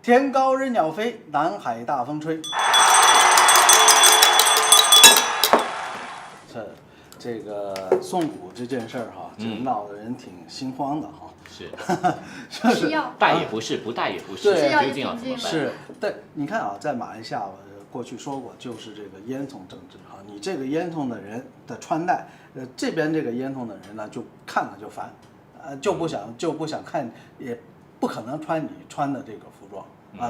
天高任鸟飞，南海大风吹。这个宋古这件事儿哈，这闹得人挺心慌的哈。是要带也不是，不带也不是，究竟要怎么办？是，对，你看啊，在马来西亚，我过去说过，就是这个烟囱政治哈。你这个烟囱的人的穿戴，这边这个烟囱的人呢，就看了就烦，就不想看，也不可能穿你穿的这个服装。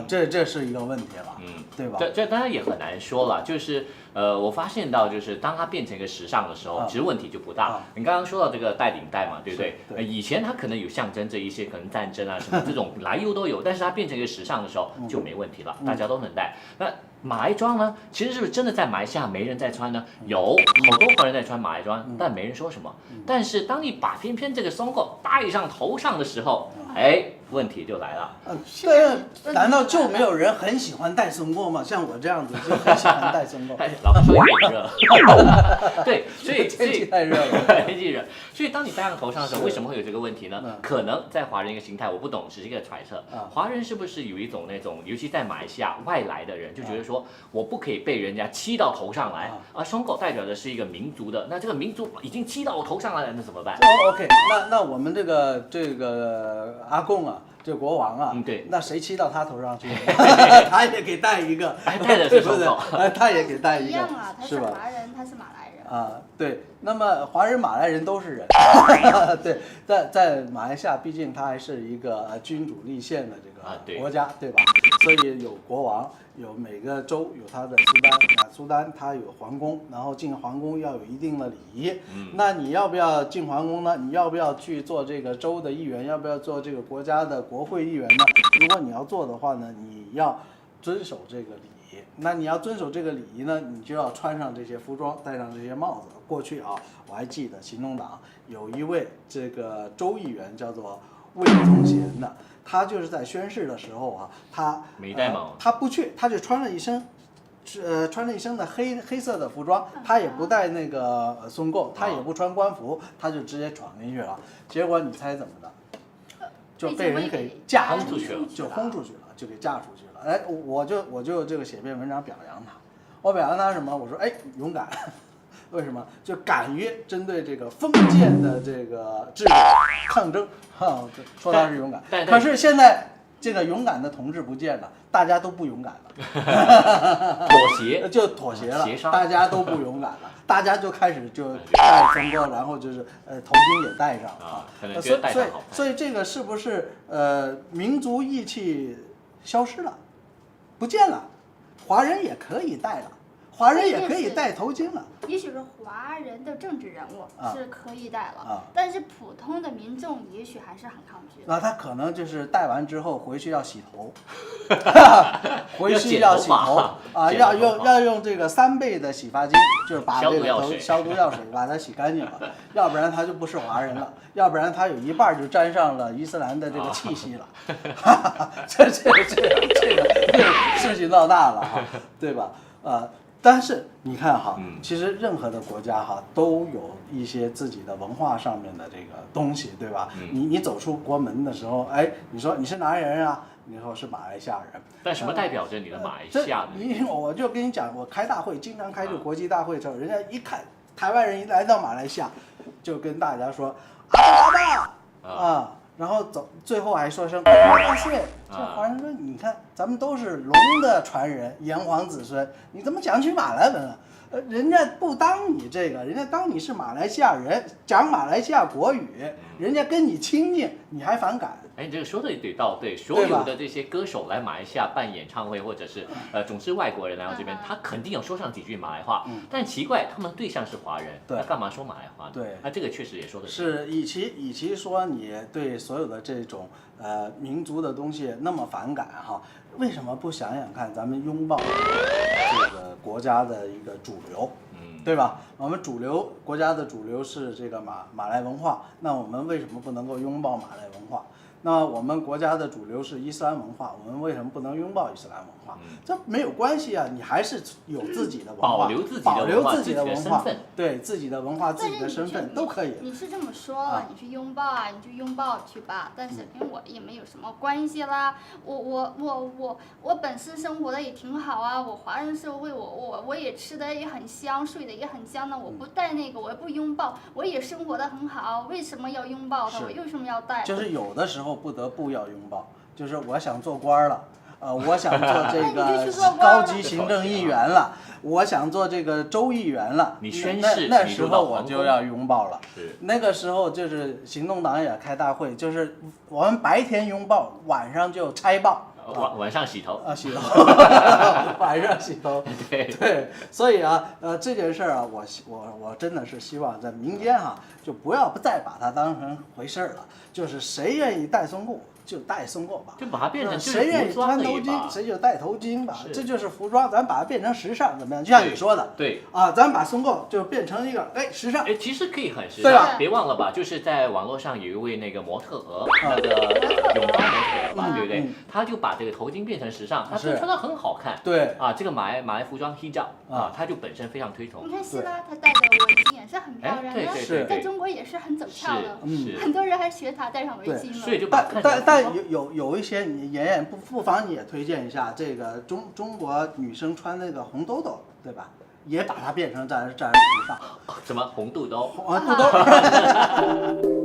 这是一个问题了，对吧？这当然也很难说了，就是我发现到就是当它变成一个时尚的时候，其实问题就不大。你刚刚说到这个带领带嘛，对不对？以前它可能有象征着一些可能战争啊什么这种来由都有，但是它变成一个时尚的时候就没问题了，大家都能戴。那马来装呢？其实是不是真的在马来西亚没人在穿呢？有好多华人在穿马来装，但没人说什么。但是当你把偏偏这个松垢戴上头上的时候，问题就来了。对，难道就没有人很喜欢戴松垢吗？像我这样子就很喜欢戴松垢。老实说有点热。对，所以天气太热了，天气热。所以当你戴上头上的时候，为什么会有这个问题呢？可能在华人一个心态，我不懂，只是一个揣测。华人是不是有一种那种，尤其在马来西亚外来的人，就觉得说我不可以被人家漆到头上来啊？松垢代表的是一个民族的，那这个民族已经漆到我头上来了，那怎么办？OK，那我们这个阿贡啊。这国王啊，对，那谁骑到他头上去？他也给带一个，带的是松垢，他也给带一个，一样啊，他是华人，他是马来人啊，对。那么华人、马来人都是人，对，在马来西亚，毕竟它还是一个君主立宪的这个国家，对吧？所以有国王，有每个州有他的苏丹，苏丹他有皇宫，然后进皇宫要有一定的礼仪。那你要不要进皇宫呢？你要不要去做这个州的议员？要不要做这个国家的国会议员呢？如果你要做的话呢，你要遵守这个礼仪。那你要遵守这个礼仪呢，你就要穿上这些服装，戴上这些帽子。过去啊，我还记得行动党有一位这个州议员叫做魏宗贤的，他就是在宣誓的时候啊，他没戴帽，他不去，他就穿了一身的黑色的服装，他也不戴那个松垢，他也不穿官服，他就直接闯进去了。结果你猜怎么的？就被人给架出去了，就轰出去了，就给架出去了。我就这个写篇文章表扬他，我表扬他什么？我说勇敢。为什么？就敢于针对这个封建的这个制度抗争，说他是勇敢。可是现在这个勇敢的同志不见了，大家都不勇敢了，就妥协了，大家都不勇敢了，大家就开始就戴松垢，然后就是头巾也戴上啊。所以这个是不是民族义气消失了，不见了？华人也可以戴了。华人也可以戴头巾了，也许是华人的政治人物是可以戴了，但是普通的民众也许还是很抗拒。那他可能就是戴完之后回去要洗头，回去要洗头啊，要用这个3倍的洗发精，就是把这个头消毒药水把它洗干净了，要不然他就不是华人了，要不然他有一半就沾上了伊斯兰的这个气息了，这个事情闹大了哈，对吧？但是你看哈，其实任何的国家哈都有一些自己的文化上面的这个东西，对吧？你走出国门的时候，你说你是哪里人啊？你说是马来西亚人。但什么代表着你的马来西亚呢？我就跟你讲，我开大会，经常开这个国际大会的时候，人家一看台湾人一来到马来西亚，就跟大家说阿爸啊。然后最后还说声谢谢。这华人说，你看咱们都是龙的传人，炎黄子孙，你怎么讲起马来文了？人家不当你这个，人家当你是马来西亚人，讲马来西亚国语，人家跟你亲近，你还反感？你这个说的对到对，所有的这些歌手来马来西亚办演唱会，或者是总是外国人来到这边，他肯定有说上几句马来话，但奇怪，他们对象是华人，那干嘛说马来话呢？对，那这个确实也说的是，与其说你对所有的这种民族的东西那么反感哈，为什么不想想看，咱们拥抱这个国家的一个主流？对吧？我们国家的主流是这个马来文化，那我们为什么不能够拥抱马来文化？那我们国家的主流是伊斯兰文化，我们为什么不能拥抱伊斯兰文化？这没有关系啊，你还是有自己的文化，保留自己的文化，对自己的文化、自己的身份都可以。你是这么说了，你去拥抱啊，你去拥抱去吧，但是跟我也没有什么关系啦。我本身生活的也挺好啊，我华人社会我也吃的也很香，睡的也很香呢。我不带那个，我也不拥抱，我也生活的很好，为什么要拥抱它？我为什么要带？就是有的时候不得不要拥抱，就是我想做官了。我想做这个高级行政议员了，我想做这个州议员了。你宣誓，那时候我就要拥抱了。是。那个时候就是行动党也开大会，就是我们白天拥抱，晚上就拆爆。晚上洗头啊，洗头，晚上洗头。对，所以啊，这件事儿啊，我真的是希望在民间哈，就不要再把它当成回事儿了，就是谁愿意戴松裤就戴松裤吧，就把它变成谁愿意穿头巾谁就戴头巾吧，这就是服装，咱把它变成时尚怎么样？就像你说的，对啊，咱把松裤就变成一个时尚，其实可以很时尚，对吧？别忘了吧，就是在网络上有一位那个模特儿，那个泳装模特儿吧，对不对？他就把这个头巾变成时尚，他穿得很好看，对啊，这个马来服装 hijab 啊，他就本身非常推崇。你看希拉，他戴的围巾也是很漂亮的，对，在中国也是很走俏的，是很多人还学他戴上围巾了。所以就把但有一些你妍妍不妨你也推荐一下这个中国女生穿那个红兜兜，对吧？也把它变成这样时尚。什么红肚兜？肚兜。